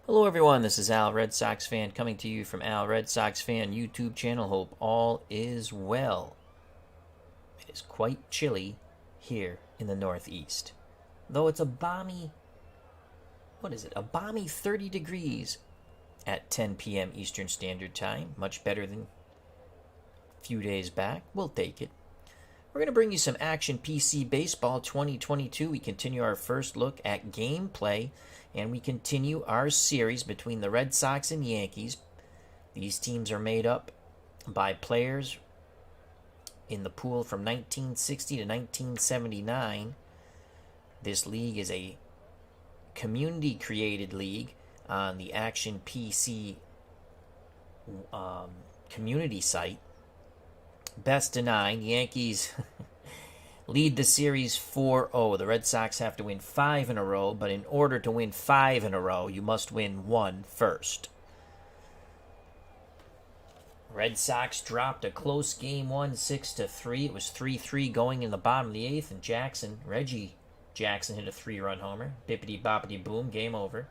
Hello everyone, this is Al, Red Sox fan, coming to you from Al, Red Sox fan YouTube channel. Hope all is well. It is quite chilly here in the Northeast. Though it's a balmy 30 degrees at 10 p.m. Eastern Standard Time. Much better than a few days back. We'll take it. We're going to bring you some Action PC Baseball 2022. We continue our first look at gameplay, and we continue our series between the Red Sox and Yankees. These teams are made up by players in the pool from 1960 to 1979. This league is a community-created league on the Action PC community site. Best of 9. Yankees lead the series 4-0. The Red Sox have to win 5 in a row, but in order to win 5 in a row, you must win 1 first. Red Sox dropped a close game 1, 6-3. It was 3-3 going in the bottom of the 8th, and Reggie Jackson hit a 3-run homer. Bippity boom, game over.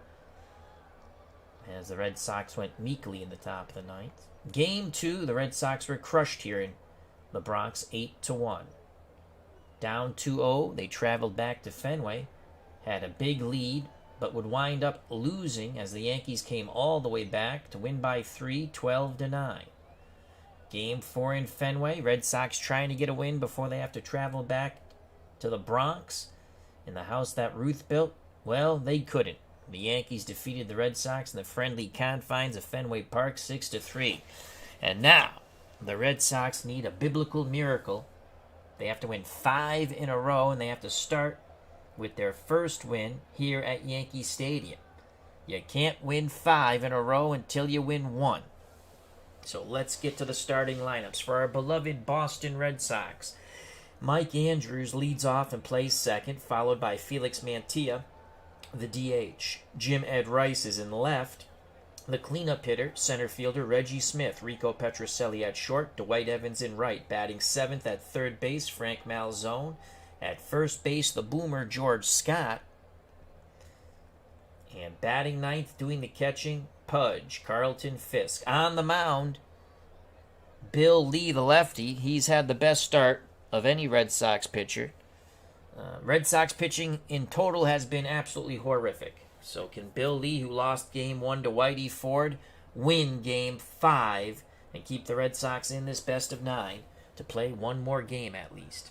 As the Red Sox went meekly in the top of the 9th. Game 2, the Red Sox were crushed here in the Bronx, 8-1. Down 2-0, they traveled back to Fenway, had a big lead, but would wind up losing as the Yankees came all the way back to win by 3, 12-9. Game 4 in Fenway, Red Sox trying to get a win before they have to travel back to the Bronx in the house that Ruth built. Well, they couldn't. The Yankees defeated the Red Sox in the friendly confines of Fenway Park 6-3. And now, the Red Sox need a biblical miracle. They have to win 5 in a row, and they have to start with their first win here at Yankee Stadium. You can't win 5 in a row until you win 1. So let's get to the starting lineups for our beloved Boston Red Sox. Mike Andrews leads off and plays second, followed by Felix Mantilla, the DH. Jim Ed Rice is in left. The cleanup hitter, center fielder Reggie Smith, Rico Petrocelli at short, Dwight Evans in right. Batting 7th at third base, Frank Malzone. At first base, the boomer George Scott. And batting 9th, doing the catching, Pudge, Carlton Fisk. On the mound, Bill Lee, the lefty. He's had the best start of any Red Sox pitcher. Red Sox pitching in total has been absolutely horrific. So can Bill Lee, who lost Game 1 to Whitey Ford, win Game 5 and keep the Red Sox in this best of 9 to play one more game at least?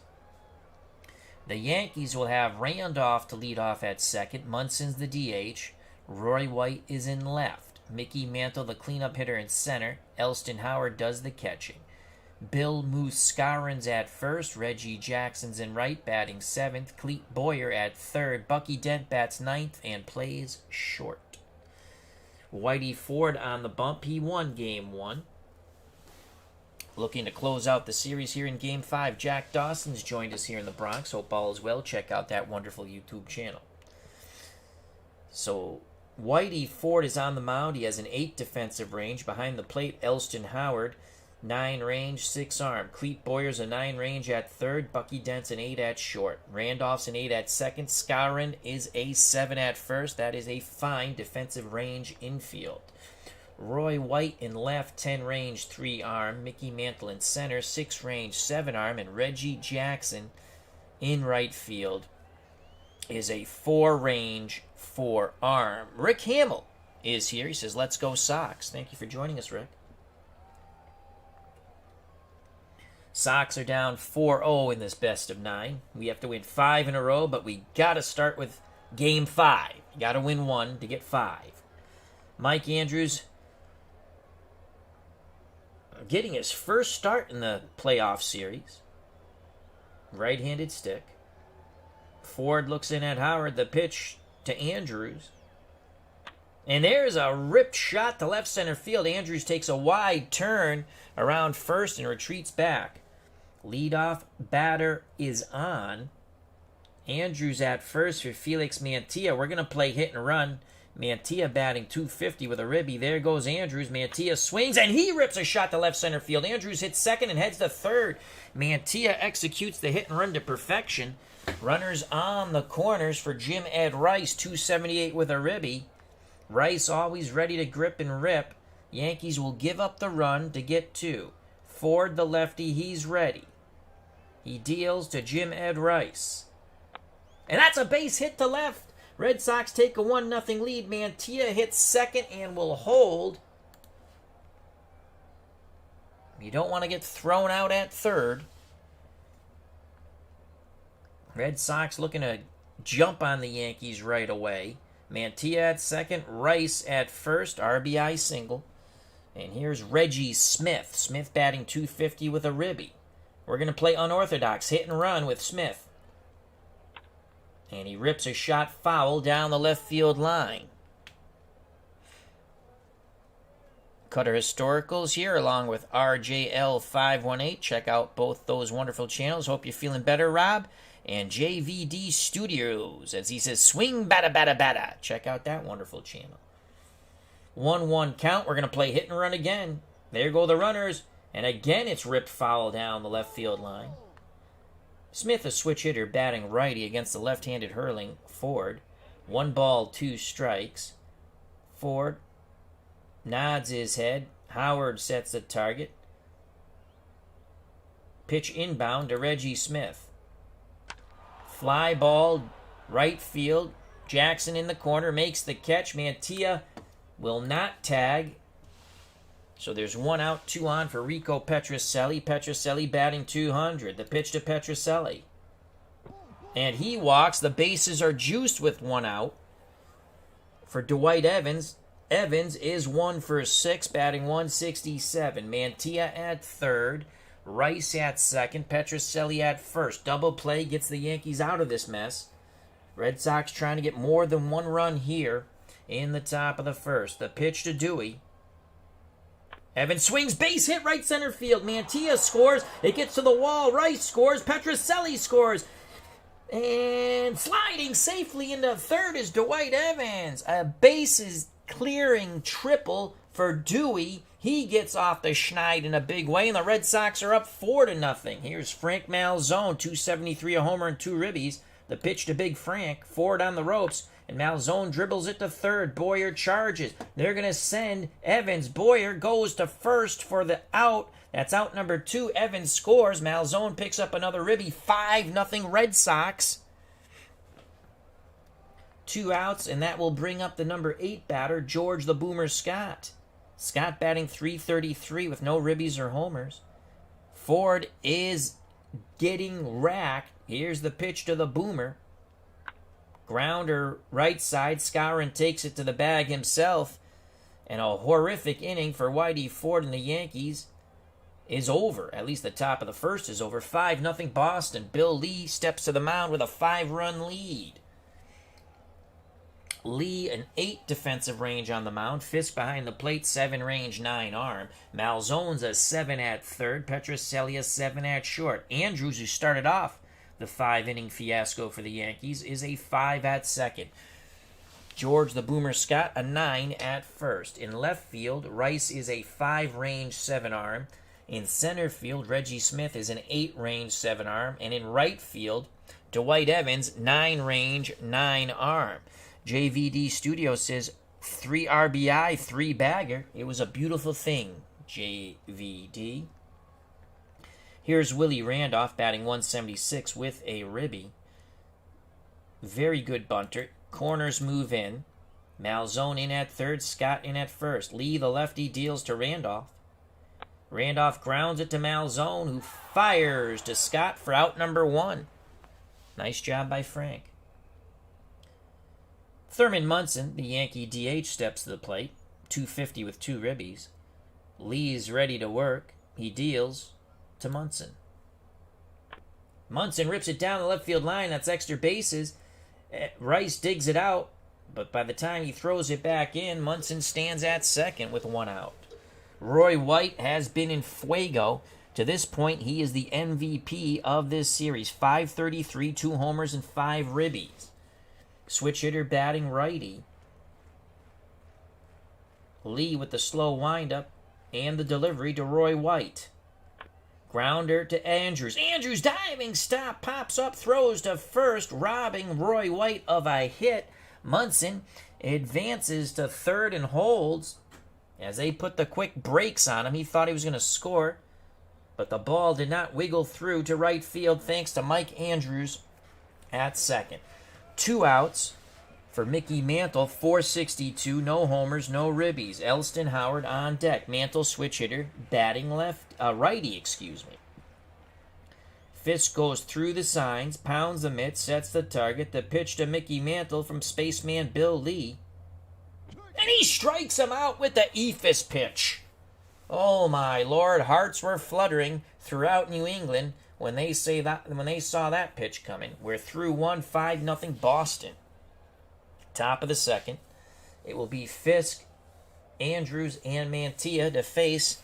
The Yankees will have Randolph to lead off at second, Munson's the DH, Roy White is in left, Mickey Mantle the cleanup hitter in center, Elston Howard does the catching. Bill Moose Scarron's at first, Reggie Jackson's in right, batting 7th, Clete Boyer at third, Bucky Dent bats 9th and plays short. Whitey Ford on the bump, he won Game 1. Looking to close out the series here in Game 5, Jack Dawson's joined us here in the Bronx. Hope all is well. Check out that wonderful YouTube channel. So, Whitey Ford is on the mound. He has an 8 defensive range. Behind the plate, Elston Howard, 9 range, 6 arm. Clete Boyer's a 9 range at third. Bucky Dent's an 8 at short. Randolph's an 8 at second. Scarron is a 7 at first. That is a fine defensive range infield. Roy White in left, 10 range, 3 arm. Mickey Mantle in center, 6 range, 7 arm. And Reggie Jackson in right field is a 4 range, 4 arm. Rick Hamill is here. He says, "Let's go Sox." Thank you for joining us, Rick. Sox are down 4-0 in this best of 9. We have to win 5 in a row, but we got to start with Game 5. You got to win 1 to get 5. Mike Andrews getting his first start in the playoff series. Right-handed stick. Ford looks in at Howard. The pitch to Andrews. And there's a ripped shot to left center field. Andrews takes a wide turn around first and retreats back. Leadoff batter is on. Andrews at first for Felix Mantilla. We're going to play hit and run. Mantilla batting .250 with a ribby. There goes Andrews. Mantilla swings, and he rips a shot to left center field. Andrews hits second and heads to third. Mantilla executes the hit and run to perfection. Runners on the corners for Jim Ed Rice, .278 with a ribby. Rice always ready to grip and rip. Yankees will give up the run to get 2. Ford, the lefty, he's ready. He deals to Jim Ed Rice. And that's a base hit to left. Red Sox take a 1-0 lead. Mantilla hits second and will hold. You don't want to get thrown out at third. Red Sox looking to jump on the Yankees right away. Mantilla at second, Rice at first, RBI single. And here's Reggie Smith. Smith batting .250 with a ribby. We're going to play unorthodox, hit and run with Smith. And he rips a shot foul down the left field line. Cutter Historicals here along with RJL518. Check out both those wonderful channels. Hope you're feeling better, Rob. And JVD Studios, as he says, swing bada bada bada. Check out that wonderful channel. 1-1 count. We're going to play hit and run again. There go the runners. And again, it's ripped foul down the left field line. Smith, a switch hitter, batting righty against the left-handed hurling Ford. 1 ball, 2 strikes. Ford nods his head. Howard sets the target. Pitch inbound to Reggie Smith. Fly ball, right field. Jackson in the corner makes the catch. Mantilla will not tag. So there's 1 out, 2 on for Rico Petrocelli. Petrocelli batting .200. The pitch to Petrocelli. And he walks. The bases are juiced with 1 out. For Dwight Evans. Evans is 1 for 6, batting .167. Mantilla at third. Rice at second. Petrocelli at first. Double play gets the Yankees out of this mess. Red Sox trying to get more than 1 run here in the top of the first. The pitch to Dewey. Evans swings, base hit right center field. Mantilla scores. It gets to the wall. Rice scores. Petrocelli scores. And sliding safely into third is Dwight Evans. A bases clearing triple for Dewey. He gets off the schneid in a big way, and the Red Sox are up 4-0. Here's Frank Malzone, .273, a homer and 2 ribbies. The pitch to Big Frank. Ford on the ropes. And Malzone dribbles it to third. Boyer charges. They're going to send Evans. Boyer goes to first for the out. That's out number 2. Evans scores. Malzone picks up another ribby. 5-0 Red Sox. 2 outs, and that will bring up the number 8 batter, George the Boomer Scott. Scott batting .333 with no ribbies or homers. Ford is getting racked. Here's the pitch to the Boomer. Grounder right side. Skowron takes it to the bag himself. And a horrific inning for Whitey Ford and the Yankees is over. At least the top of the first is over. 5-0 Boston. Bill Lee steps to the mound with a 5-run lead. Lee, an 8 defensive range on the mound. Fisk behind the plate, 7 range, 9 arm. Malzone's a 7 at third. Petrocelli a 7 at short. Andrews, who started off the 5-inning fiasco for the Yankees, is a 5 at second. George the Boomer Scott, a 9 at first. In left field, Rice is a 5-range 7-arm. In center field, Reggie Smith is an 8-range 7-arm. And in right field, Dwight Evans, 9-range 9-arm. JVD Studio says 3 RBI, 3 bagger. It was a beautiful thing, JVD. Here's Willie Randolph batting .176 with a ribby. Very good bunter. Corners move in. Malzone in at third, Scott in at first. Lee, the lefty, deals to Randolph. Randolph grounds it to Malzone, who fires to Scott for out number 1. Nice job by Frank. Thurman Munson, the Yankee DH, steps to the plate. .250 with 2 ribbies. Lee's ready to work. He deals to Munson. Munson rips it down the left field line. That's extra bases. Rice digs it out, but by the time he throws it back in, Munson stands at second with 1 out. Roy White has been in fuego. To this point, he is the MVP of this series. .533, 2 homers, and 5 ribbies. Switch hitter batting righty. Lee with the slow windup and the delivery to Roy White. Grounder to Andrews. Andrews diving stop, pops up, throws to first, robbing Roy White of a hit. Munson advances to third and holds as they put the quick brakes on him. He thought he was going to score, but the ball did not wiggle through to right field thanks to Mike Andrews at second. 2 outs for Mickey Mantle, 462, no homers, no ribbies. Elston Howard on deck. Mantle switch hitter, batting righty. Fisk goes through the signs, pounds the mitt, sets the target. The pitch to Mickey Mantle from spaceman Bill Lee. And he strikes him out with the eephus pitch. Oh my Lord, hearts were fluttering throughout New England when they saw that pitch coming. We're through 1-5-0 Boston. Top of the second. It will be Fisk, Andrews, and Mantilla to face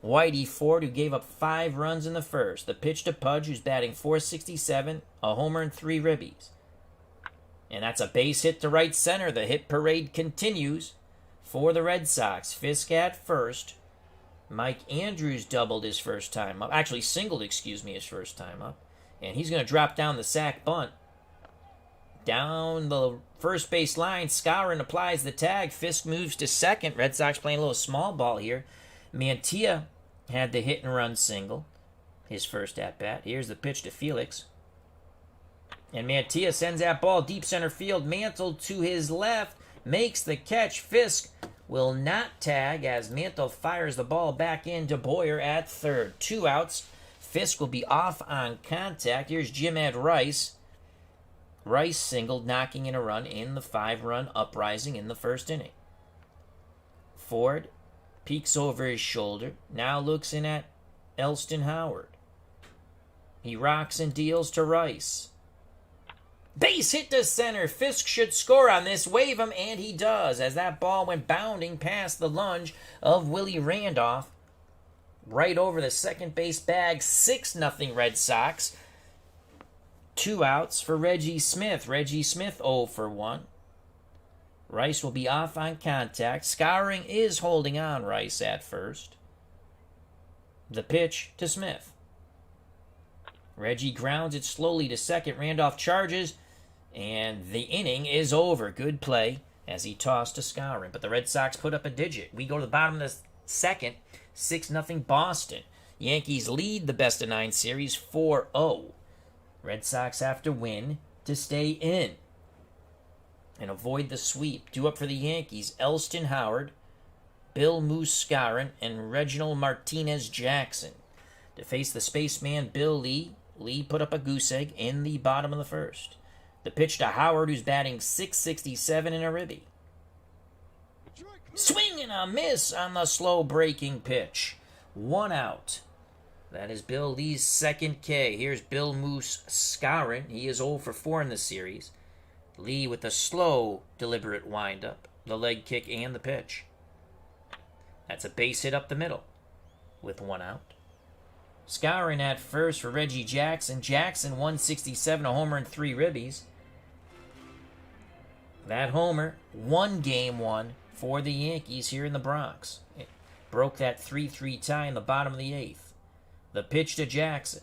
Whitey Ford, who gave up 5 runs in the first. The pitch to Pudge, who's batting .467, a homer and 3 ribbies. And that's a base hit to right center. The hit parade continues for the Red Sox. Fisk at first. Mike Andrews doubled his first time up. Actually, singled, his first time up. And he's going to drop down the sac bunt. Down the first base line, Skowron applies the tag. Fisk moves to second. Red Sox playing a little small ball here. Mantilla had the hit and run single, his first at-bat. Here's the pitch to Felix. And Mantilla sends that ball deep center field. Mantle to his left, makes the catch. Fisk will not tag as Mantle fires the ball back into Boyer at third. 2 outs. Fisk will be off on contact. Here's Jim Ed Rice. Rice singled, knocking in a run in the 5-run uprising in the first inning. Ford peeks over his shoulder, now looks in at Elston Howard. He rocks and deals to Rice. Base hit to center. Fisk should score on this. Wave him, and he does, as that ball went bounding past the lunge of Willie Randolph. Right over the second base bag. 6-0 Red Sox. 2 outs for Reggie Smith. Reggie Smith 0 for 1. Rice will be off on contact. Skowron is holding on Rice at first. The pitch to Smith. Reggie grounds it slowly to second. Randolph charges, and the inning is over. Good play as he tossed to Skowron. But the Red Sox put up a digit. We go to the bottom of the second. 6-0 Boston. Yankees lead the best-of-9 series 4-0. Red Sox have to win to stay in and avoid the sweep. 2 up for the Yankees: Elston Howard, Bill Moose Skowron, and Reginald Martinez Jackson. To face the spaceman Bill Lee, Lee put up a goose egg in the bottom of the first. The pitch to Howard, who's batting .667 in a ribby. Swing and a miss on the slow breaking pitch. 1 out. That is Bill Lee's second K. Here's Bill Moose Skowron. He is 0 for 4 in the series. Lee with the slow, deliberate windup, the leg kick, and the pitch. That's a base hit up the middle with 1 out. Skowron at first for Reggie Jackson. Jackson, .167, a homer and 3 ribbies. That homer won Game 1 for the Yankees here in the Bronx. It broke that 3-3 tie in the bottom of the 8th. The pitch to Jackson.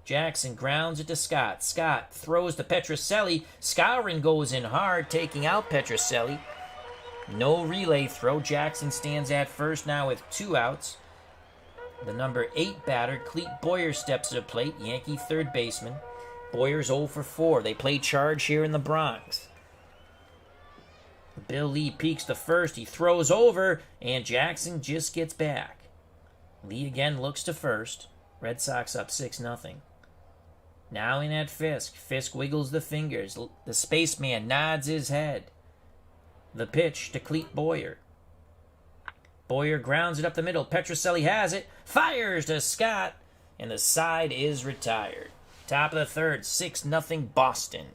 Jackson grounds it to Scott. Scott throws to Petrocelli. Skowron goes in hard, taking out Petrocelli. No relay throw. Jackson stands at first now with 2 outs. The number 8 batter, Clete Boyer, steps to the plate. Yankee third baseman. Boyer's 0 for 4. They play charge here in the Bronx. Bill Lee peeks to first. He throws over, and Jackson just gets back. Lee again looks to first. Red Sox up 6-0. Now in at Fisk. Fisk wiggles the fingers. The spaceman nods his head. The pitch to Clete Boyer. Boyer grounds it up the middle. Petrocelli has it. Fires to Scott. And the side is retired. Top of the third. 6-0 Boston.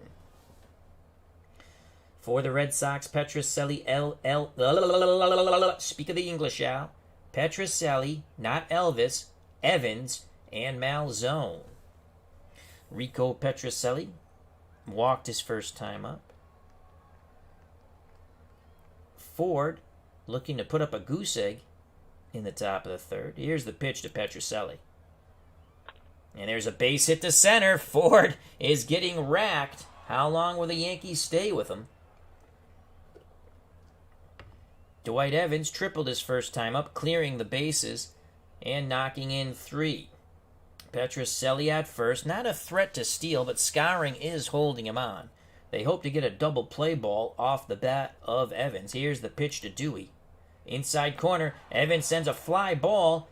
For the Red Sox, Petrocelli, speak of the English, Al. Petrocelli, not Elvis, Evans, and Malzone. Rico Petrocelli walked his first time up. Ford looking to put up a goose egg in the top of the third. Here's the pitch to Petrocelli. And there's a base hit to center. Ford is getting racked. How long will the Yankees stay with him? Dwight Evans tripled his first time up, clearing the bases and knocking in 3. Petrocelli at first, not a threat to steal, but Scoring is holding him on. They hope to get a double play ball off the bat of Evans. Here's the pitch to Dewey. Inside corner, Evans sends a fly ball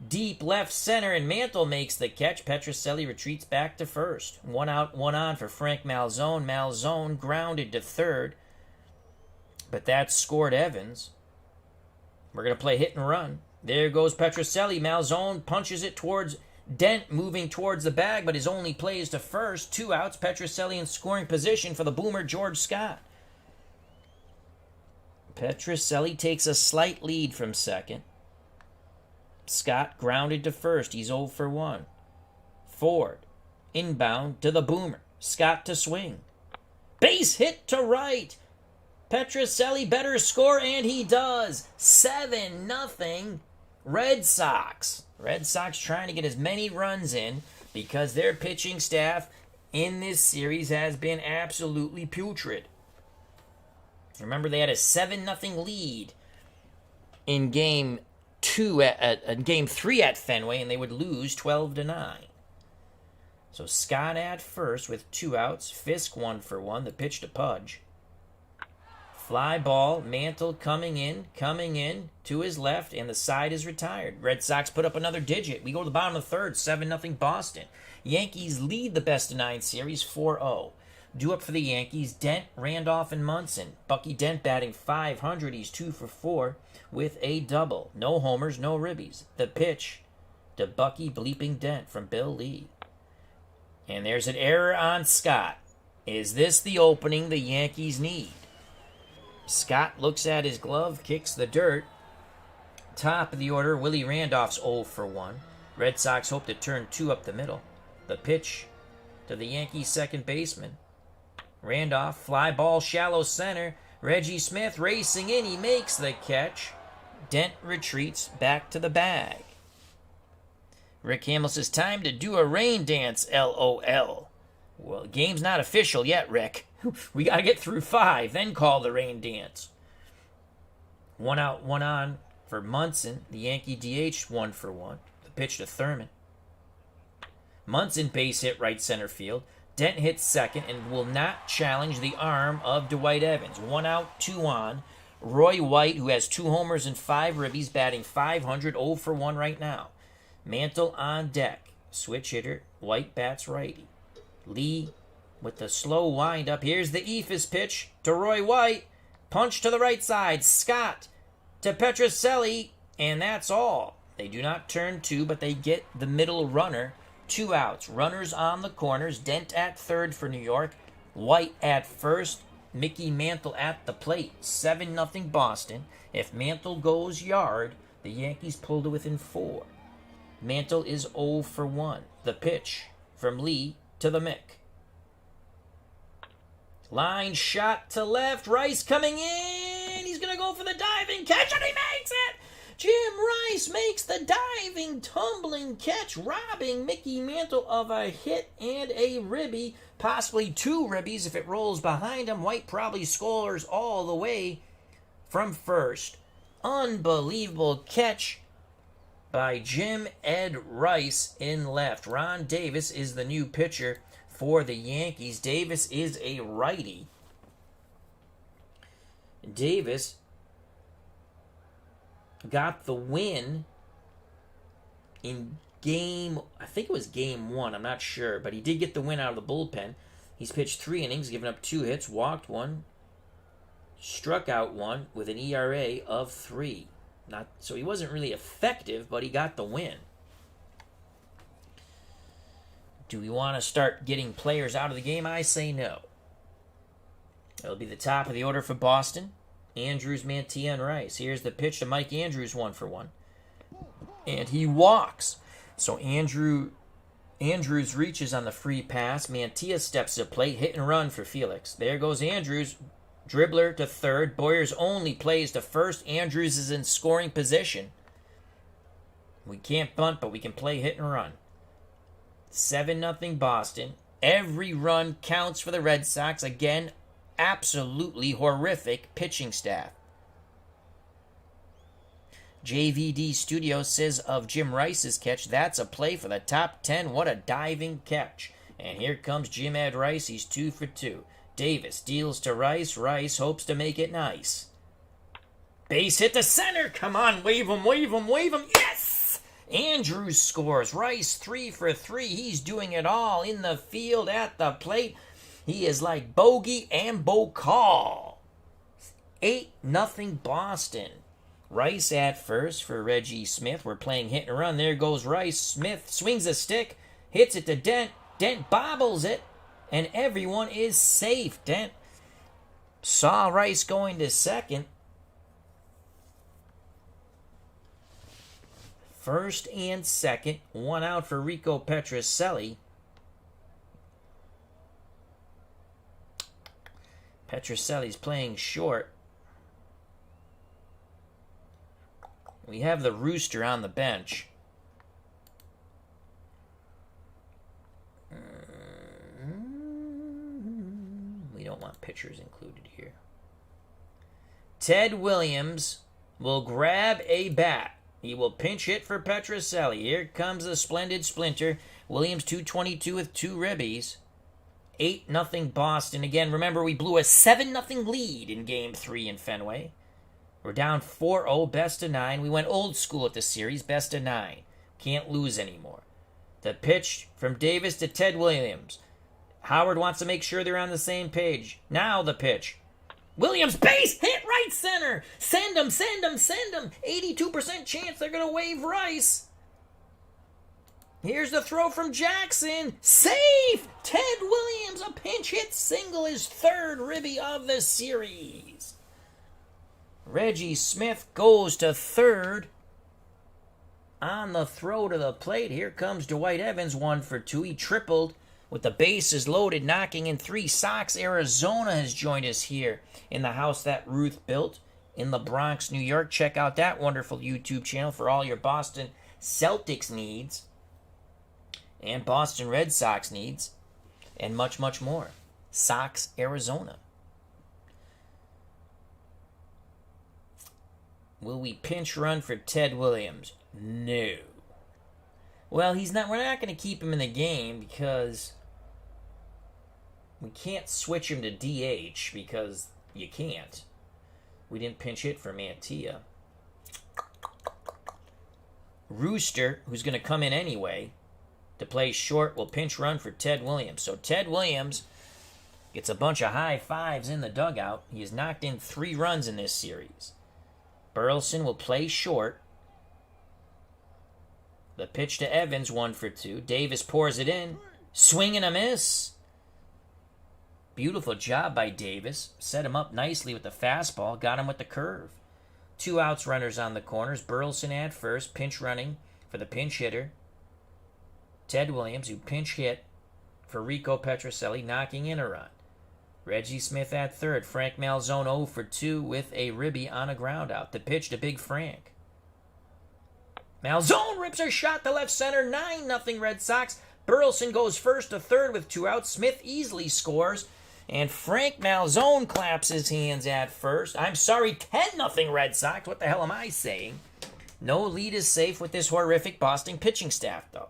deep left center, and Mantle makes the catch. Petrocelli retreats back to first. 1 out, 1 on for Frank Malzone. Malzone grounded to third, but that scored Evans. We're going to play hit and run. There goes Petrocelli. Malzone punches it towards Dent, moving towards the bag, but his only play is to first. 2 outs. Petrocelli in scoring position for the Boomer, George Scott. Petrocelli takes a slight lead from second. Scott grounded to first. He's 0 for 1. Ford, inbound to the Boomer. Scott to swing. Base hit to right. Petrocelli better score, and he does. 7-0 Red Sox. Red Sox trying to get as many runs in because their pitching staff in this series has been absolutely putrid. Remember, they had a 7-0 lead in game 3 at Fenway, and they would lose 12-9. So Scott at first with 2 outs. Fisk 1 for 1. The pitch to Pudge. Fly ball. Mantle coming in to his left, and the side is retired. Red Sox put up another digit. We go to the bottom of the third. 7-0 Boston. Yankees lead the best-of-9 series 4-0. Due up for the Yankees, Dent, Randolph, and Munson. Bucky Dent batting .500. He's 2 for 4 with a double. No homers, no ribbies. The pitch to Bucky bleeping Dent from Bill Lee. And there's an error on Scott. Is this the opening the Yankees need? Scott looks at his glove, kicks the dirt. Top of the order, Willie Randolph's 0 for 1. Red Sox hope to turn 2 up the middle. The pitch to the Yankees second baseman. Randolph, fly ball, shallow center. Reggie Smith racing in. He makes the catch. Dent retreats back to the bag. Rick Hamill says, time to do a rain dance, LOL. Well, the game's not official yet, Rick. We got to get through 5, then call the rain dance. 1 out, 1 on for Munson. The Yankee DH 1 for 1. The pitch to Thurman. Munson base hit right center field. Dent hits second and will not challenge the arm of Dwight Evans. 1 out, 2 on. Roy White, who has 2 homers and 5 ribbies, batting .500, 0 for 1 right now. Mantle on deck. Switch hitter. White bats righty. Lee with the slow windup. Here's the Ephus pitch to Roy White. Punch to the right side. Scott to Petrocelli. And that's all. They do not turn 2, but they get the middle runner. 2 outs. Runners on the corners. Dent at third for New York. White at first. Mickey Mantle at the plate. 7-0 Boston. If Mantle goes yard, the Yankees pull to within 4. Mantle is 0 for 1. The pitch from Lee to the Mick. Line shot to left. Rice coming in. He's going to go for the diving catch, and he makes it. Jim Rice makes the diving, tumbling catch, robbing Mickey Mantle of a hit and a ribby, possibly 2 ribbies if it rolls behind him. White probably scores all the way from first. Unbelievable catch by Jim Ed Rice in left. Ron Davis is the new pitcher for the Yankees. Davis is a righty. Davis got the win in I think it was game 1, I'm not sure, but he did get the win out of the bullpen. He's pitched 3 innings, given up 2 hits, walked 1, struck out 1 with an ERA of 3. So he wasn't really effective, but he got the win. Do we want to start getting players out of the game? I say no. It'll be the top of the order for Boston. Andrews, Mantilla, and Rice. Here's the pitch to Mike Andrews, 1 for 1. And he walks. So Andrews reaches on the free pass. Mantilla steps to the plate. Hit and run for Felix. There goes Andrews. Dribbler to third. Boyers only plays to first. Andrews is in scoring position. We can't bunt, but we can play hit and run. 7-0 Boston. Every run counts for the Red Sox. Again, absolutely horrific pitching staff. JVD Studio says of Jim Rice's catch, that's a play for the top 10. What a diving catch. And here comes Jim Ed Rice. He's 2 for 2. Davis deals to Rice. Rice hopes to make it nice. Base hit to center. Come on, wave him, wave him, wave him. Yes! Andrews scores. Rice 3 for 3. He's doing it all in the field at the plate. He is like Bogey and Bocall. 8-0 Boston. Rice at first for Reggie Smith. We're playing hit and run. There goes Rice. Smith swings a stick, hits it to Dent. Dent bobbles it, and everyone is safe. Dent saw Rice going to second. First and second. One out for Rico Petrocelli. Petrocelli's playing short. We have the Rooster on the bench. We don't want pitchers included here. Ted Williams will grab a bat. He will pinch hit for Petrocelli. Here comes the splendid splinter. Williams 222 with 2 ribbies. 8-0 Boston. Again, remember we blew a 7-0 lead in Game 3 in Fenway. We're down 4-0, best of 9. We went old school at the series, best of 9. Can't lose anymore. The pitch from Davis to Ted Williams. Howard wants to make sure they're on the same page. Now the pitch. Williams, base hit right center. Send him, send him, send him. 82% chance they're going to wave Rice. Here's the throw from Jackson. Safe! Ted Williams, a pinch hit single, his 3rd ribby of the series. Reggie Smith goes to 3rd. On the throw to the plate, here comes Dwight Evans, 1 for 2. He tripled with the bases loaded, knocking in 3. Sox Arizona has joined us here in the house that Ruth built in the Bronx, New York. Check out that wonderful YouTube channel for all your Boston Celtics needs and Boston Red Sox needs and much, much more. Sox Arizona. Will we pinch run for Ted Williams? No. Well, he's not. We're not going to keep him in the game because we can't switch him to DH because you can't. We didn't pinch hit for Mantilla. Rooster, who's going to come in anyway to play short, will pinch run for Ted Williams. So Ted Williams gets a bunch of high fives in the dugout. He has knocked in 3 runs in this series. Burleson will play short. The pitch to Evans, 1 for 2. Davis pours it in. Swing and a miss. Beautiful job by Davis. Set him up nicely with the fastball. Got him with the curve. 2 outs, runners on the corners. Burleson at first. Pinch running for the pinch hitter. Ted Williams, who pinch hit for Rico Petrocelli, knocking in a run. Reggie Smith at third. Frank Malzone 0 for 2 with a ribby on a ground out. The pitch to Big Frank. Malzone rips a shot to left center. 9-0 Red Sox. Burleson goes first to third with 2 outs. Smith easily scores. And Frank Malzone claps his hands at first. I'm sorry, 10-0 Red Sox. What the hell am I saying? No lead is safe with this horrific Boston pitching staff, though.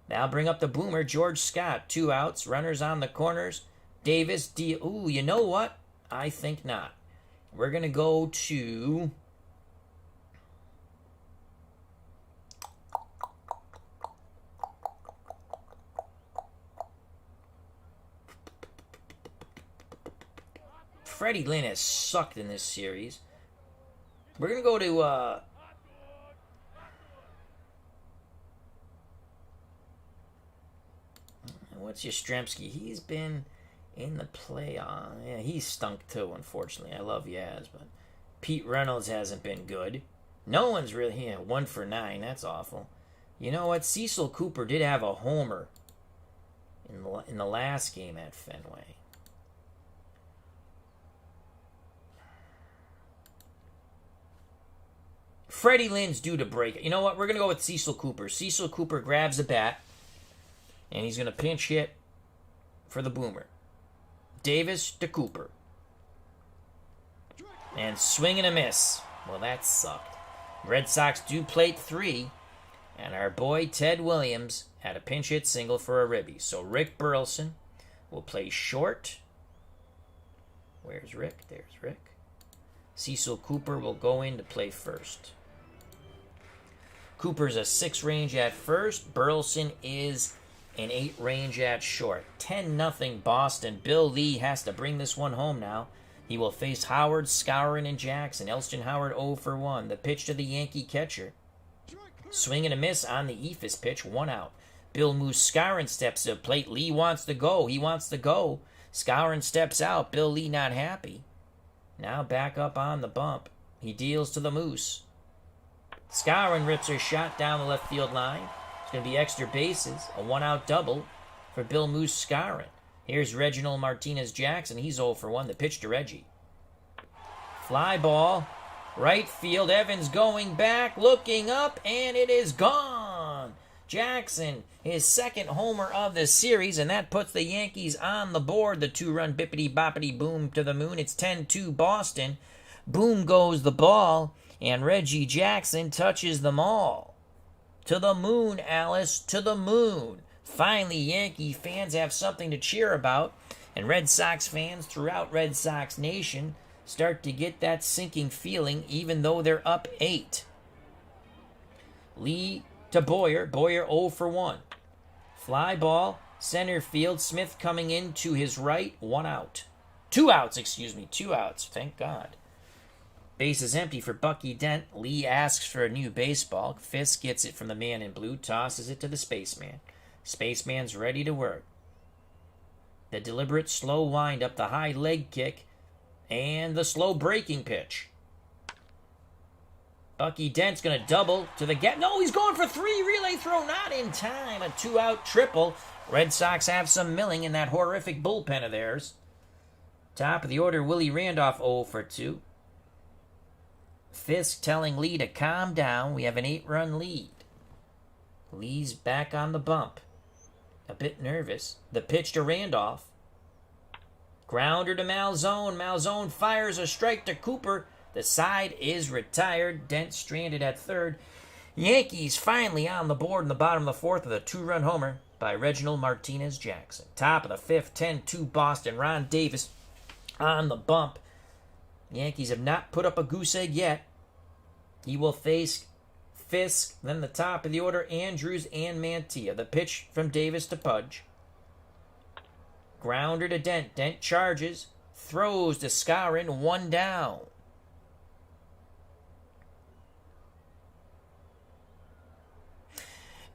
Now bring up the boomer, George Scott. 2 outs. Runners on the corners. Davis, ooh, you know what? I think not. We're going to go to Freddie Lynn has sucked in this series. We're going to go to what's Yastrzemski? He's been in the playoff. Yeah, he's stunk too, unfortunately. I love Yaz, but Pete Reynolds hasn't been good. No one's really, 1 for 9. That's awful. You know what? Cecil Cooper did have a homer in the last game at Fenway. Freddie Lynn's due to break. You know what? We're going to go with Cecil Cooper. Cecil Cooper grabs the bat, and he's going to pinch hit for the boomer. Davis to Cooper. And swing and a miss. Well, that sucked. Red Sox do plate 3, and our boy Ted Williams had a pinch hit single for a ribby. So Rick Burleson will play short. Where's Rick? There's Rick. Cecil Cooper will go in to play first. Cooper's a 6 range at first. Burleson is an 8 range at short. 10-0 Boston. Bill Lee has to bring this one home now. He will face Howard, Skowron, and Jackson. Elston Howard 0 for 1. The pitch to the Yankee catcher. Swing and a miss on the Ephus pitch. 1 out. Bill moves. Skowron steps to the plate. Lee wants to go. He wants to go. Skowron steps out. Bill Lee not happy. Now back up on the bump. He deals to the Moose. Skowron rips her shot down the left field line. It's going to be extra bases. A 1-out double for Bill Moose Skowron. Here's Reginald Martinez Jackson. He's 0 for 1. The pitch to Reggie. Fly ball. Right field. Evans going back. Looking up. And it is gone. Jackson, his second homer of the series. And that puts the Yankees on the board. The 2-run bippity-boppity boom to the moon. It's 10-2 Boston. Boom goes the ball. And Reggie Jackson touches them all. To the moon, Alice. To the moon. Finally, Yankee fans have something to cheer about, and Red Sox fans throughout Red Sox Nation start to get that sinking feeling even though they're up 8. Lee to Boyer. Boyer 0 for 1. Fly ball, center field. Smith coming in to his right. 1 out. 2 outs, 2 outs. Thank God. Base is empty for Bucky Dent. Lee asks for a new baseball. Fisk gets it from the man in blue, tosses it to the spaceman. Spaceman's ready to work. The deliberate slow wind up, the high leg kick, and the slow breaking pitch. Bucky Dent's going to double to the gap. No, he's going for 3. Relay throw, not in time. A 2-out triple. Red Sox have some milling in that horrific bullpen of theirs. Top of the order, Willie Randolph 0 for 2. Fisk telling Lee to calm down. We have an 8-run lead. Lee's back on the bump. A bit nervous. The pitch to Randolph. Grounder to Malzone. Malzone fires a strike to Cooper. The side is retired. Dent stranded at third. Yankees finally on the board in the bottom of the 4th with a 2-run homer by Reginald Martinez Jackson. Top of the 5th, 10-2 Boston. Ron Davis on the bump. Yankees have not put up a goose egg yet. He will face Fisk, then the top of the order, Andrews and Mantilla. The pitch from Davis to Pudge. Grounder to Dent. Dent charges. Throws to Skowron. 1 down.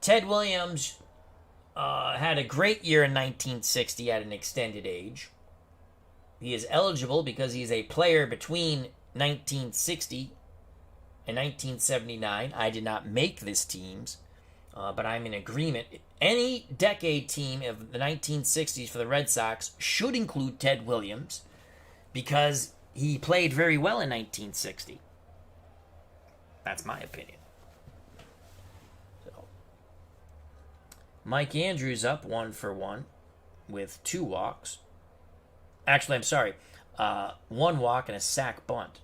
Ted Williams had a great year in 1960 at an extended age. He is eligible because he's a player between 1960 in 1979. I did not make this teams, but I'm in agreement. Any decade team of the 1960s for the Red Sox should include Ted Williams because he played very well in 1960. That's my opinion. So, Mike Andrews up 1 for 1 with 2 walks. Actually, I'm sorry. 1 walk and a sack bunt.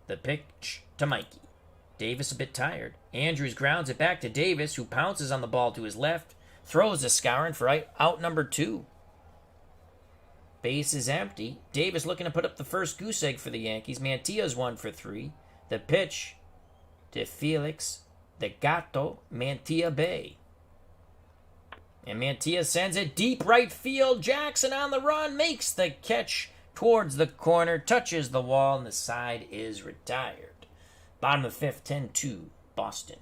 The pitch to Mikey. Davis a bit tired. Andrews grounds it back to Davis, who pounces on the ball to his left. Throws to Skowron for out number 2. Base is empty. Davis looking to put up the first goose egg for the Yankees. Mantilla's 1 for 3. The pitch to Felix the Gato Mantilla Bay. And Mantilla sends it deep right field. Jackson on the run, makes the catch towards the corner, touches the wall, and the side is retired. Bottom of the 5th, 10-2, Boston.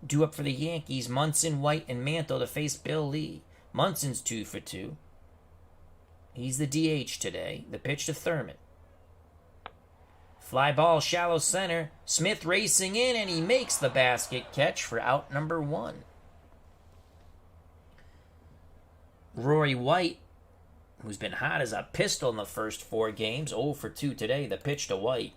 Due up for the Yankees, Munson, White, and Mantle to face Bill Lee. Munson's 2 for 2. He's the DH today. The pitch to Thurman. Fly ball, shallow center. Smith racing in, and he makes the basket catch for out number 1. Rory White, who's been hot as a pistol in the first 4 games, 0 for 2 today. The pitch to White.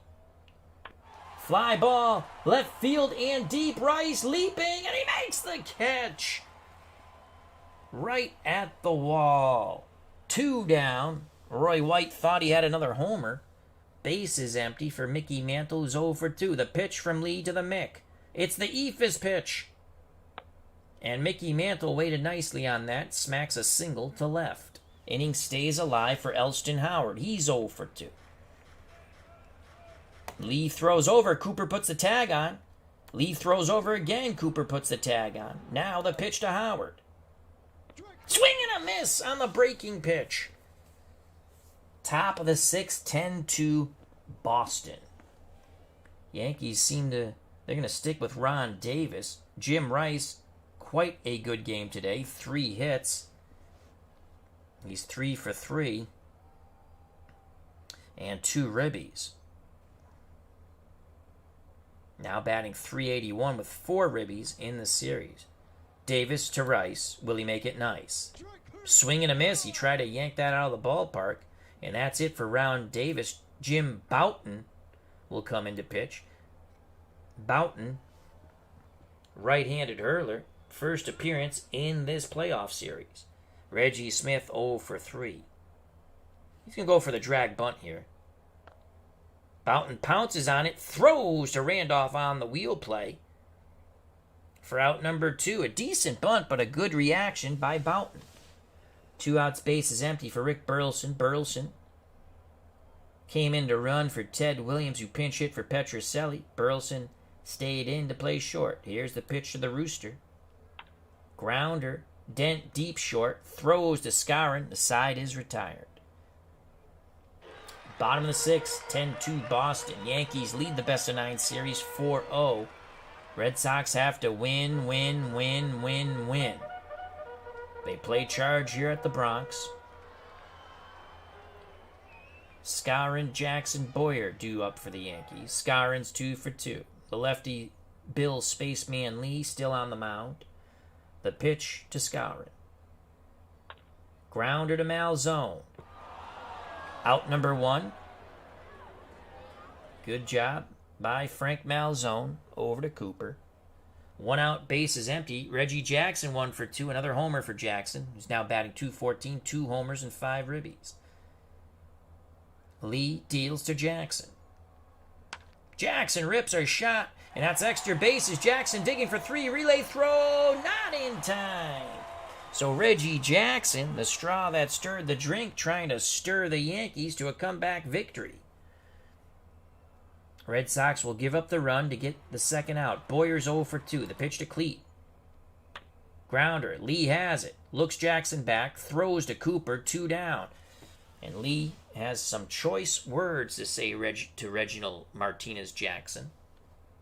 Fly ball, left field and deep. Rice leaping, and he makes the catch. Right at the wall. 2 down. Roy White thought he had another homer. Base is empty for Mickey Mantle, who's 0 for 2. The pitch from Lee to the Mick. It's the Ephus pitch. And Mickey Mantle waited nicely on that. Smacks a single to left. Inning stays alive for Elston Howard. He's 0 for 2. Lee throws over. Cooper puts the tag on. Lee throws over again. Cooper puts the tag on. Now the pitch to Howard. Swing and a miss on the breaking pitch. Top of the 6th, 10-2 Boston. Yankees they're going to stick with Ron Davis. Jim Rice, quite a good game today. 3 hits. He's 3 for 3. And 2 ribbies. Now batting .381 with 4 ribbies in the series. Davis to Rice. Will he make it nice? Swing and a miss. He tried to yank that out of the ballpark. And that's it for Ron Davis. Jim Bouton will come into pitch. Bouton, right-handed hurler. First appearance in this playoff series. Reggie Smith 0 for 3. He's going to go for the drag bunt here. Bouton pounces on it, throws to Randolph on the wheel play. For out number 2, a decent bunt, but a good reaction by Bouton. 2 outs, base is empty for Rick Burleson. Burleson came in to run for Ted Williams, who pinch hit for Petrocelli. Burleson stayed in to play short. Here's the pitch to the Rooster. Grounder, Dent deep short, throws to Scarron. The side is retired. Bottom of the 6th, 10-2 Boston. Yankees lead the best-of-9 series 4-0. Red Sox have to win. They play charge here at the Bronx. Scarron, Jackson, Boyer due up for the Yankees. Scarron's 2 for 2. The lefty Bill Spaceman Lee still on the mound. The pitch to Scarron. Grounder to Malzone. Out number 1. Good job by Frank Malzone. Over to Cooper. 1 out, base is empty. Reggie Jackson 1 for 2. Another homer for Jackson, who's now batting .214. 2 homers and 5 ribbies. Lee deals to Jackson. Jackson rips a shot, and that's extra bases. Jackson digging for 3. Relay throw, not in time. So Reggie Jackson, the straw that stirred the drink, trying to stir the Yankees to a comeback victory. Red Sox will give up the run to get the second out. Boyer's 0 for 2. The pitch to Cleat. Grounder. Lee has it. Looks Jackson back. Throws to Cooper. 2 down. And Lee has some choice words to say to Reginald Martinez Jackson.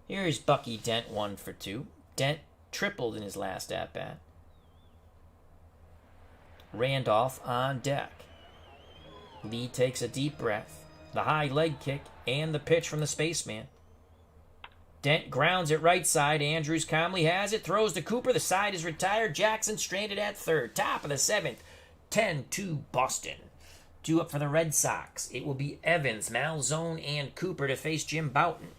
Here's Bucky Dent 1 for 2. Dent tripled in his last at-bat. Randolph on deck. Lee takes a deep breath. The high leg kick and the pitch from the spaceman. Dent grounds it right side. Andrews calmly has it. Throws to Cooper. The side is retired. Jackson stranded at third. Top of the 7th. 10-2 Boston. Due up for the Red Sox. It will be Evans, Malzone, and Cooper to face Jim Bouton.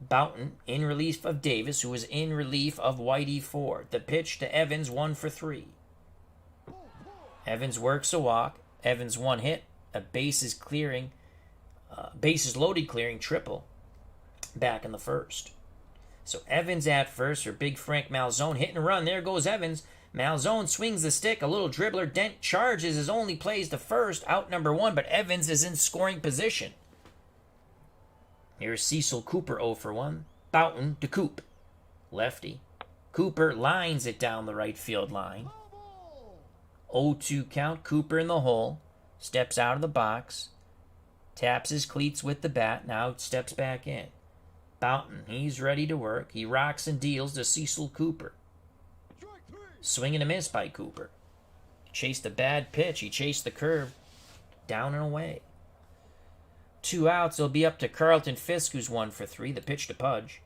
Bouton in relief of Davis, who was in relief of Whitey Ford. The pitch to Evans, 1 for 3. Evans works a walk. Evans 1 hit. A bases loaded clearing triple back in the first. So Evans at first for Big Frank Malzone. Hit and run. There goes Evans. Malzone swings the stick. A little dribbler. Dent charges his only plays to first. Out number 1, but Evans is in scoring position. Here's Cecil Cooper 0 for 1. Bouton to Coop. Lefty. Cooper lines it down the right field line. 0-2 count. Cooper in the hole. Steps out of the box. Taps his cleats with the bat. Now steps back in. Bouton, he's ready to work. He rocks and deals to Cecil Cooper. Swing and a miss by Cooper. Chased a bad pitch. He chased the curve. Down and away. 2 outs. It'll be up to Carlton Fisk, who's 1 for 3. The pitch to Pudge.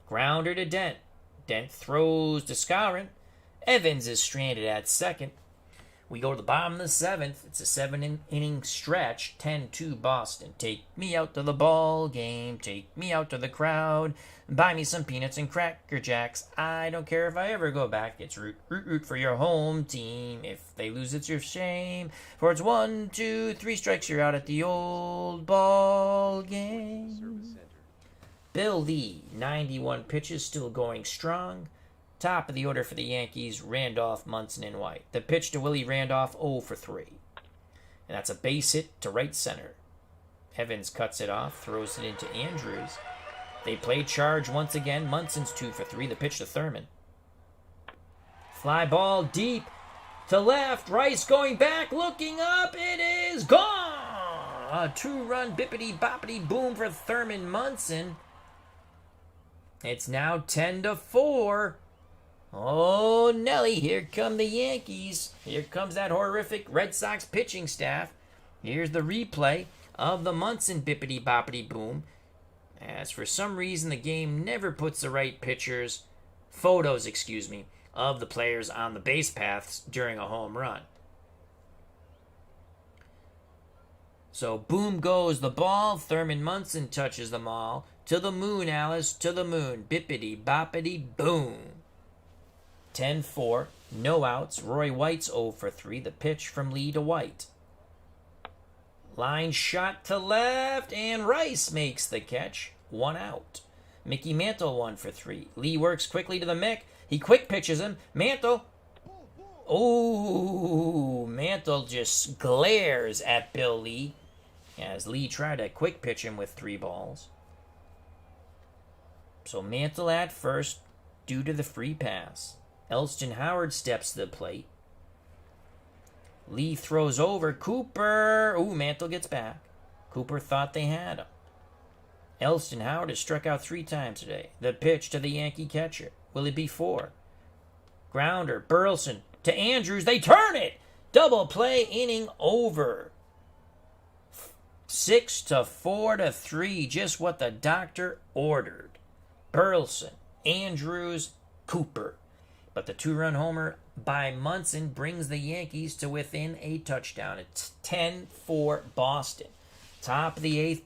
Grounder to Dent. Dent throws to Scarron. Evans is stranded at second. We go to the bottom of the 7th. It's a 7-inning stretch. 10-2 Boston. Take me out to the ball game. Take me out to the crowd. Buy me some peanuts and Cracker Jacks. I don't care if I ever go back. It's root for your home team. If they lose, it's your shame. For it's 1, 2, 3 strikes. You're out at the old ball game. Bill Lee, 91 pitches, still going strong. Top of the order for the Yankees, Randolph, Munson, and White. The pitch to Willie Randolph, 0 for 3. And that's a base hit to right center. Evans cuts it off, throws it into Andrews. They play charge once again. Munson's 2 for 3. The pitch to Thurman. Fly ball deep to left. Rice going back, looking up. It is gone. A 2-run bippity-boppity boom for Thurman Munson. It's now 10-4. Oh, Nelly, here come the Yankees. Here comes that horrific Red Sox pitching staff. Here's the replay of the Munson bippity-boppity boom. As for some reason, the game never puts the right photos, of the players on the base paths during a home run. So boom goes the ball. Thurman Munson touches them all. To the moon, Alice, to the moon. Bippity-boppity boom. 10-4, no outs. Roy White's 0 for 3. The pitch from Lee to White. Line shot to left, and Rice makes the catch. 1 out. Mickey Mantle 1 for 3. Lee works quickly to the Mick. He quick pitches him. Mantle. Oh, Mantle just glares at Bill Lee as Lee tried to quick pitch him with 3 balls. So Mantle at first due to the free pass. Elston Howard steps to the plate. Lee throws over. Cooper. Ooh, Mantle gets back. Cooper thought they had him. Elston Howard has struck out 3 times today. The pitch to the Yankee catcher. Will it be 4? Grounder. Burleson to Andrews. They turn it. Double play, inning over. 6-4-3. Just what the doctor ordered. Burleson, Andrews, Cooper. But the 2-run homer by Munson brings the Yankees to within a touchdown. It's 10-4 Boston. Top of the 8th.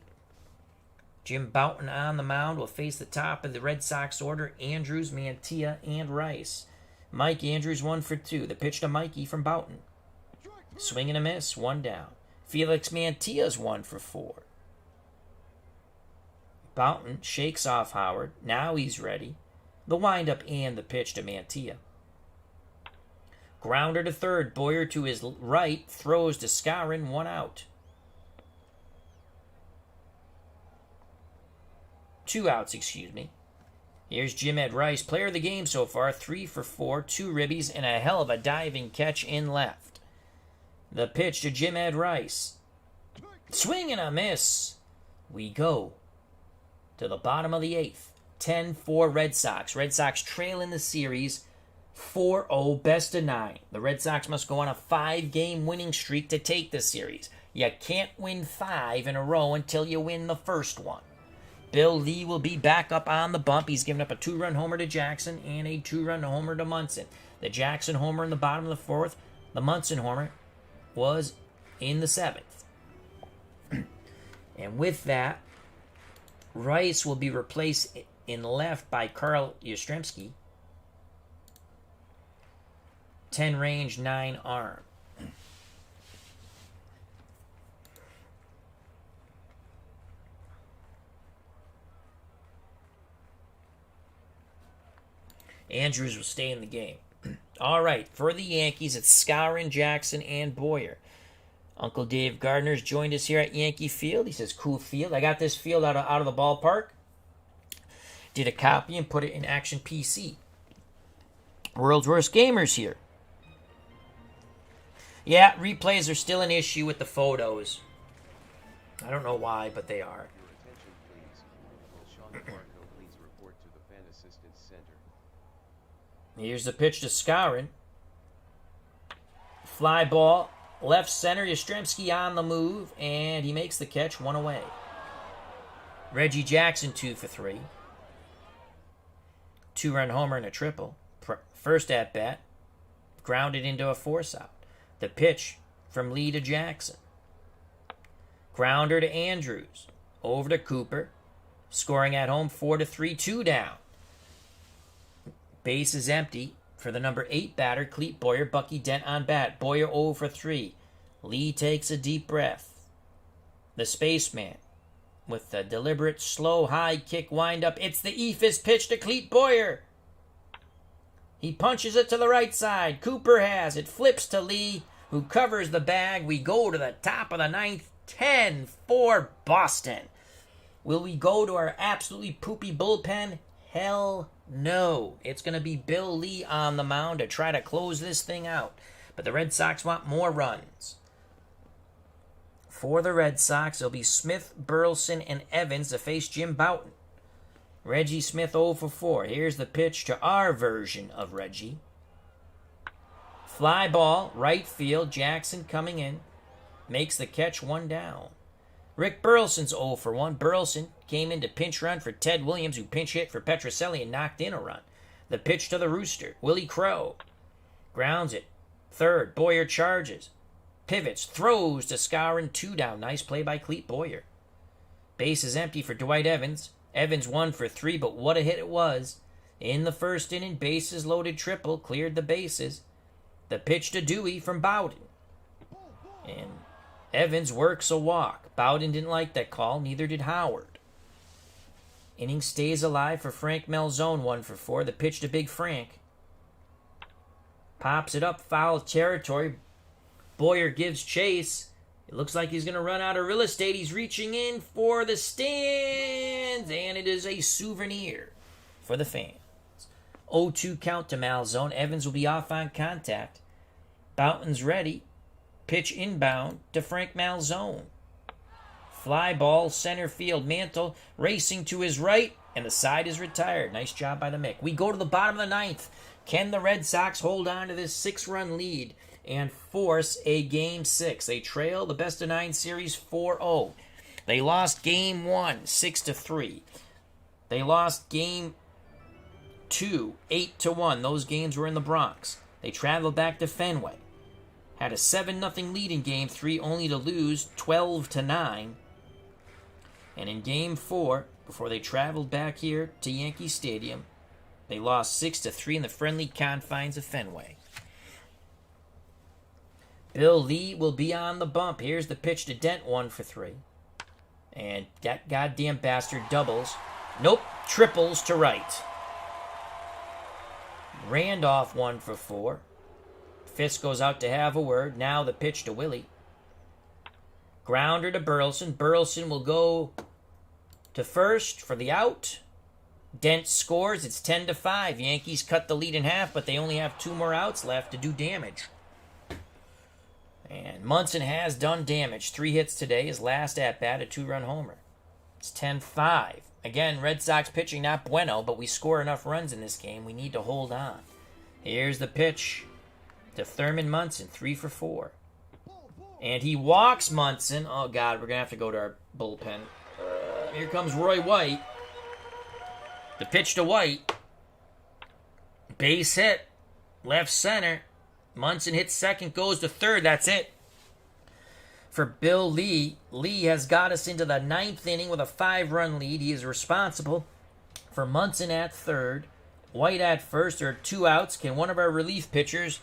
Jim Bouton on the mound will face the top of the Red Sox order. Andrews, Mantilla, and Rice. Mike Andrews 1 for 2. The pitch to Mikey from Bouton. Swing and a miss, 1 down. Felix Mantilla's 1 for 4. Bouton shakes off Howard. Now he's ready. The windup and the pitch to Mantilla. Grounder to third. Boyer to his right. Throws to Skowron. 1 out. 2 outs, Here's Jim Ed Rice. Player of the game so far. 3 for 4. 2 ribbies and a hell of a diving catch in left. The pitch to Jim Ed Rice. Swing and a miss. We go to the bottom of the 8th. 10-4 Red Sox. Red Sox trail in the series 4-0, best of 9. The Red Sox must go on a 5-game winning streak to take the series. You can't win 5 in a row until you win the first one. Bill Lee will be back up on the bump. He's given up a 2-run homer to Jackson and a 2-run homer to Munson. The Jackson homer in the bottom of the 4th. The Munson homer was in the 7th. And with that, Rice will be replaced in left by Carl Yastrzemski. 10 range, 9 arm. Andrews will stay in the game. All right, for the Yankees, it's Skowron, Jackson, and Boyer. Uncle Dave Gardner's joined us here at Yankee Field. He says, cool field. I got this field out of the ballpark. Did a copy and put it in Action PC. World's Worst Gamers here. Yeah, replays are still an issue with the photos. I don't know why, but they are. Here's the pitch to Skowron. Fly ball, left center. Yastrzemski on the move, and he makes the catch, 1 away. Reggie Jackson 2 for 3. 2-run homer and a triple. First at bat, grounded into a force out. The pitch from Lee to Jackson. Grounder to Andrews. Over to Cooper. Scoring at home 4-3, 2 down. Base is empty for the number 8 batter, Clete Boyer. Bucky Dent on bat. Boyer 0 for 3. Lee takes a deep breath. The spaceman with a deliberate, slow, high kick windup. It's the eephus pitch to Clete Boyer. He punches it to the right side. Cooper has it. Flips to Lee, who covers the bag. We go to the top of the ninth. 10-4 Boston. Will we go to our absolutely poopy bullpen? Hell no. It's going to be Bill Lee on the mound to try to close this thing out. But the Red Sox want more runs. For the Red Sox, it'll be Smith, Burleson, and Evans to face Jim Bouton. Reggie Smith 0 for 4. Here's the pitch to our version of Reggie. Fly ball, right field. Jackson coming in. Makes the catch, 1 down. Rick Burleson's 0 for 1. Burleson came in to pinch run for Ted Williams, who pinch hit for Petrocelli and knocked in a run. The pitch to the Rooster. Willie Crow grounds it. Third. Boyer charges. Pivots. Throws to Skowron. 2 down. Nice play by Clete Boyer. Base is empty for Dwight Evans. Evans 1 for 3, but what a hit it was. In the first inning, bases loaded triple. Cleared the bases. The pitch to Dewey from Bowden. And Evans works a walk. Bowden didn't like that call. Neither did Howard. Inning stays alive for Frank Malzone. 1 for 4. The pitch to Big Frank. Pops it up. Foul territory. Boyer gives chase. It looks like he's going to run out of real estate. He's reaching in for the stands. And it is a souvenir for the fans. 0-2 count to Malzone. Evans will be off on contact. Bouton's ready. Pitch inbound to Frank Malzone. Fly ball, center field. Mantle racing to his right, and the side is retired. Nice job by the Mick. We go to the bottom of the ninth. Can the Red Sox hold on to this 6-run lead and force a Game 6? They trail the best-of-9 series 4-0. They lost Game 1, 6-3. They lost Game 2, 8-1. Those games were in the Bronx. They traveled back to Fenway. Had a 7-0 lead in Game 3, only to lose 12-9. And in Game 4, before they traveled back here to Yankee Stadium, they lost 6-3 in the friendly confines of Fenway. Bill Lee will be on the bump. Here's the pitch to Dent, 1 for 3. And that goddamn bastard doubles. Nope, triples to right. Randolph 1 for 4. Fisk goes out to have a word. Now the pitch to Willie. Grounder to Burleson. Burleson will go to first for the out. Dent scores. It's 10-5. Yankees cut the lead in half, but they only have 2 more outs left to do damage. And Munson has done damage. 3 hits today. His last at-bat, a 2-run homer. It's 10-5. Again, Red Sox pitching not bueno, but we score enough runs in this game. We need to hold on. Here's the pitch to Thurman Munson, 3 for 4. And he walks Munson. Oh, God, we're going to have to go to our bullpen. Here comes Roy White. The pitch to White. Base hit. Left center. Munson hits second, goes to third. That's it. For Bill Lee, Lee has got us into the 9th inning with a 5-run lead. He is responsible for Munson at third, White at first. There are 2 outs. Can one of our relief pitchers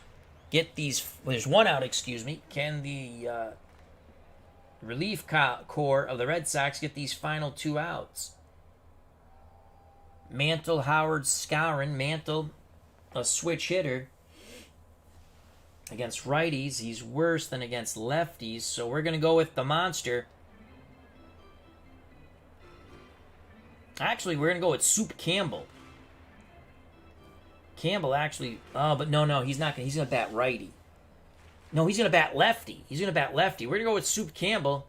get these? Well, there's 1 out, excuse me. Can the relief corps of the Red Sox get these final 2 outs? Mantle, Howard, Skowron. Mantle, a switch hitter. Against righties, he's worse than against lefties, so we're going to go with the monster. Actually, we're going to go with Soup Campbell. Campbell actually... Oh, but no, he's not going to... He's going to bat righty. No, he's going to bat lefty. We're going to go with Soup Campbell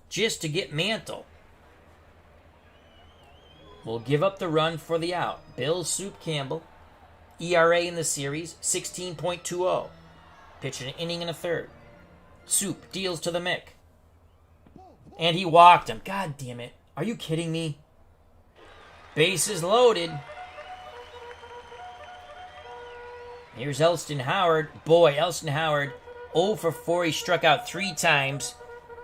just to get Mantle. We'll give up the run for the out. Bill Soup Campbell. ERA in the series, 16.20. Pitched an inning and a third. Soup deals to the Mick. And he walked him. God damn it. Are you kidding me? Bases loaded. Here's Elston Howard. Boy, Elston Howard, 0 for 4. He struck out 3 times.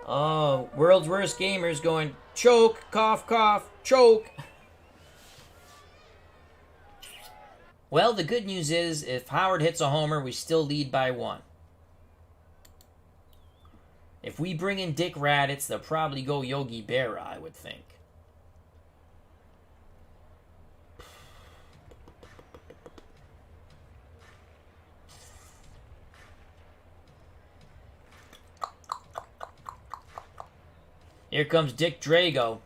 Oh, world's worst gamers going, choke, cough, cough, choke. Well, the good news is, if Howard hits a homer, we still lead by 1. If we bring in Dick Raditz, they'll probably go Yogi Berra, I would think. Here comes Dick Drago.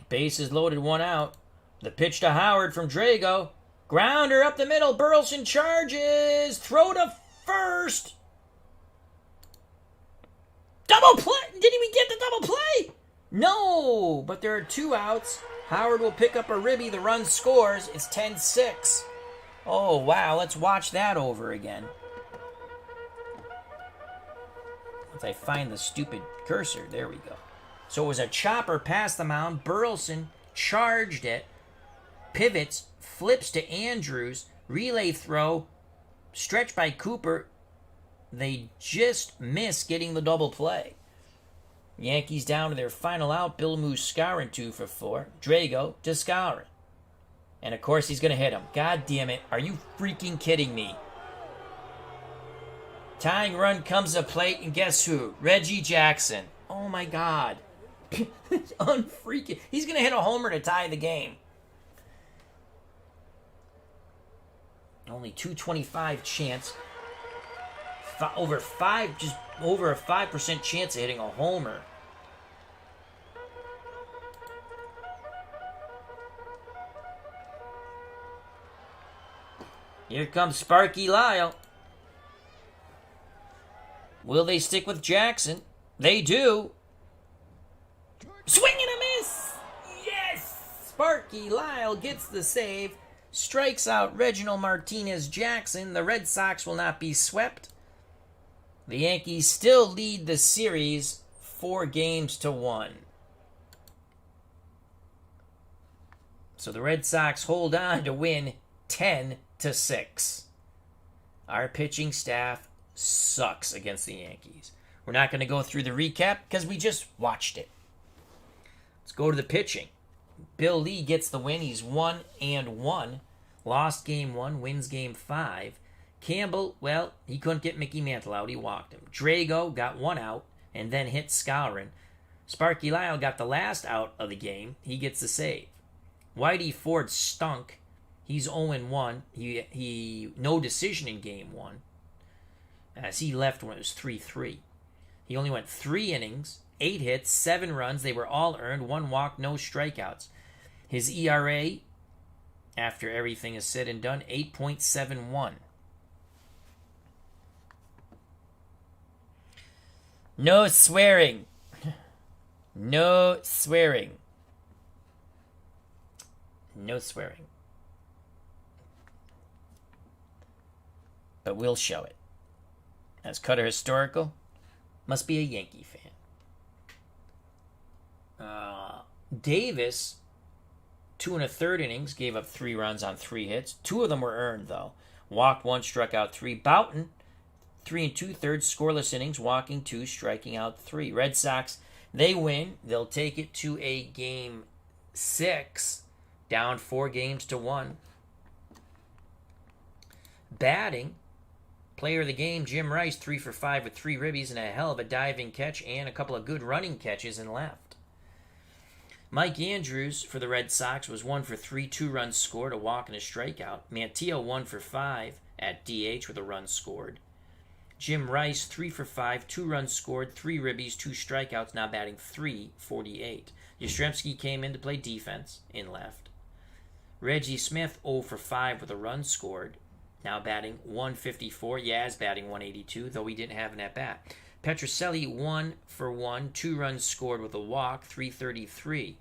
Bases loaded, one out. The pitch to Howard from Drago. Grounder up the middle. Burleson charges. Throw to first. Double play. Didn't we get the double play? No, but there are 2 outs. Howard will pick up a ribby. The run scores. It's 10-6. Oh, wow. Let's watch that over again. Once I find the stupid cursor. There we go. So it was a chopper past the mound. Burleson charged it. Pivots. Flips to Andrews. Relay throw. Stretch by Cooper. They just miss getting the double play. Yankees down to their final out. Bill moves Skowron 2 for 4. Drago to Skowron. And of course he's going to hit him. God damn it. Are you freaking kidding me? Tying run comes to plate, and guess who? Reggie Jackson. Oh my God. Unfreaking. He's going to hit a homer to tie the game. Only 225 chance. Over a 5% chance of hitting a homer. Here comes Sparky Lyle. Will they stick with Jackson? They do. Swing and a miss! Yes! Sparky Lyle gets the save. Strikes out Reginald Martinez-Jackson. The Red Sox will not be swept. The Yankees still lead the series 4-1. So the Red Sox hold on to win 10-6. Our pitching staff sucks against the Yankees. We're not going to go through the recap because we just watched it. Let's go to the pitching. Bill Lee gets the win. He's 1-1. Lost game 1, wins game 5. Campbell, well, he couldn't get Mickey Mantle out. He walked him. Drago got 1 out and then hit Skowron. Sparky Lyle got the last out of the game. He gets the save. Whitey Ford stunk. He's 0-1. He no decision in game 1. As he left when it was 3-3. He only went 3 innings, 8 hits, 7 runs. They were all earned. 1 walk, no strikeouts. His ERA, after everything is said and done, 8.71. No swearing. No swearing. No swearing. But we'll show it. As Cutter Historical, must be a Yankee fan. Davis, 2 1/3 innings, gave up 3 runs on 3 hits. 2 of them were earned, though. Walked 1, struck out 3. Boughton, 3 2/3 scoreless innings, walking 2, striking out 3. Red Sox, they win. They'll take it to a game 6, down 4-1. Batting, player of the game, Jim Rice, 3 for 5 with 3 ribbies and a hell of a diving catch and a couple of good running catches in left. Mike Andrews for the Red Sox was 1 for 3, 2 runs scored, a walk and a strikeout. Mantilla 1 for 5 at DH with a run scored. Jim Rice 3 for 5, 2 runs scored, 3 ribbies, 2 strikeouts, now batting .348. Yastrzemski came in to play defense in left. Reggie Smith 0 for 5 with a run scored, now batting .154. Yaz batting .182, though he didn't have an at-bat. Petrocelli 1 for 1, 2 runs scored with a walk, .333.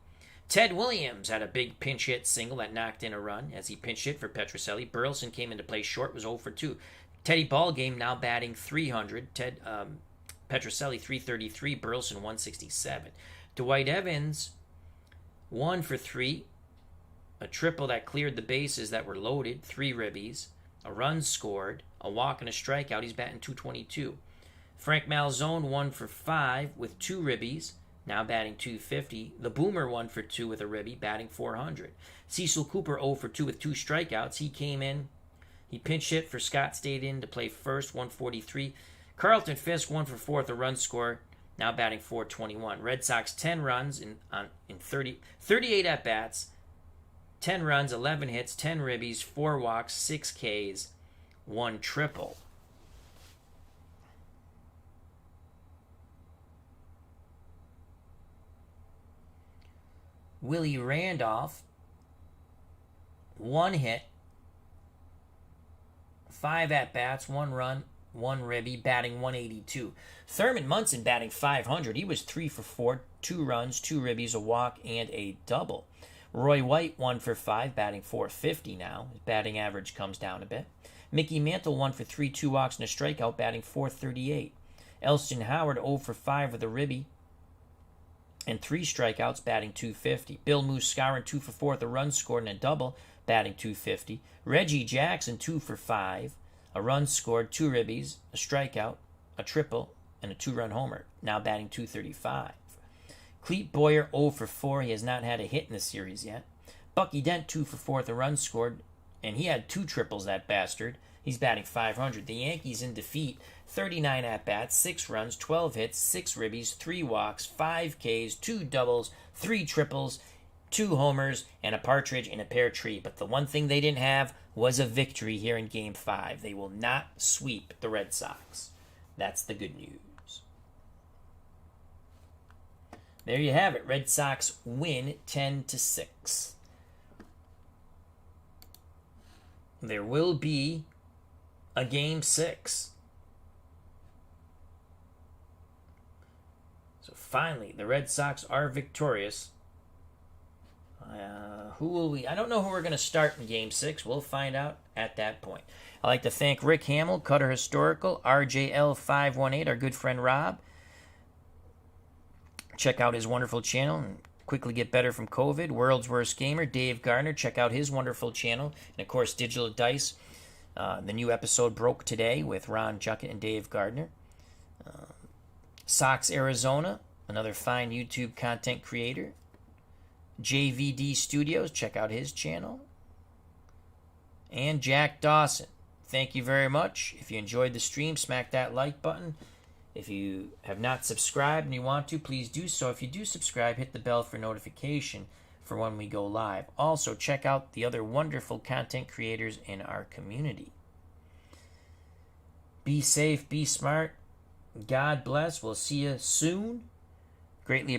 Ted Williams had a big pinch hit single that knocked in a run as he pinch hit for Petrocelli. Burleson came into play short, was 0 for 2. Teddy Ballgame now batting .300. Petrocelli .333, Burleson .167. Dwight Evans 1 for 3, a triple that cleared the bases that were loaded, 3 ribbies, a run scored, a walk and a strikeout. He's batting .222. Frank Malzone 1 for 5 with 2 ribbies, now batting .250. The Boomer 1 for 2 with a ribby, batting .400. Cecil Cooper 0 for 2 with 2 strikeouts. He came in He pinch hit for Scott, stayed in to play first, 143. Carlton Fisk, 1 for 4 with a run score, now batting 421. Red Sox 10 runs in 38 at-bats, 10 runs, 11 hits, 10 ribbies, 4 walks, 6 Ks, 1 triple. Willie Randolph, 1 hit, 5 at-bats, 1 run, 1 ribby, batting 182. Thurman Munson batting 500. He was 3 for 4, 2 runs, 2 ribbies, a walk, and a double. Roy White 1 for 5, batting 450 now. His batting average comes down a bit. Mickey Mantle 1 for 3, 2 walks, and a strikeout, batting 438. Elston Howard 0 for 5 with a ribby and 3 strikeouts, batting 250. Bill Muscarin 2 for 4 with a run scored and a double, batting 250. Reggie Jackson 2 for 5, a run scored, 2 ribbies, a strikeout, a triple, and a 2-run homer, now batting 235. Clete Boyer 0 for 4. He has not had a hit in the series yet. Bucky Dent 2 for 4 with a run scored, and he had 2 triples, that bastard. He's batting 500. The Yankees in defeat, 39 at-bats, 6 runs, 12 hits, 6 ribbies, 3 walks, 5 Ks, 2 doubles, 3 triples, 2 homers, and a partridge in a pear tree. But the one thing they didn't have was a victory here in Game 5. They will not sweep the Red Sox. That's the good news. There you have it. Red Sox win 10-6. There will be a Game 6. So finally, the Red Sox are victorious. Who will we? I don't know who we're going to start in Game 6. We'll find out at that point. I'd like to thank Rick Hamill, Cutter Historical, RJL518, our good friend Rob. Check out his wonderful channel and quickly get better from COVID. World's Worst Gamer, Dave Gardner. Check out his wonderful channel. And, of course, Digital Dice. The new episode broke today with Ron Juckett and Dave Gardner. Sox Arizona, another fine YouTube content creator. JVD Studios, check out his channel. And Jack Dawson. Thank you very much. If you enjoyed the stream, smack that like button. If you have not subscribed and you want to, please do so. If you do subscribe, hit the bell for notification for when we go live. Also, check out the other wonderful content creators in our community. Be safe, be smart. God bless. We'll see you soon. Greatly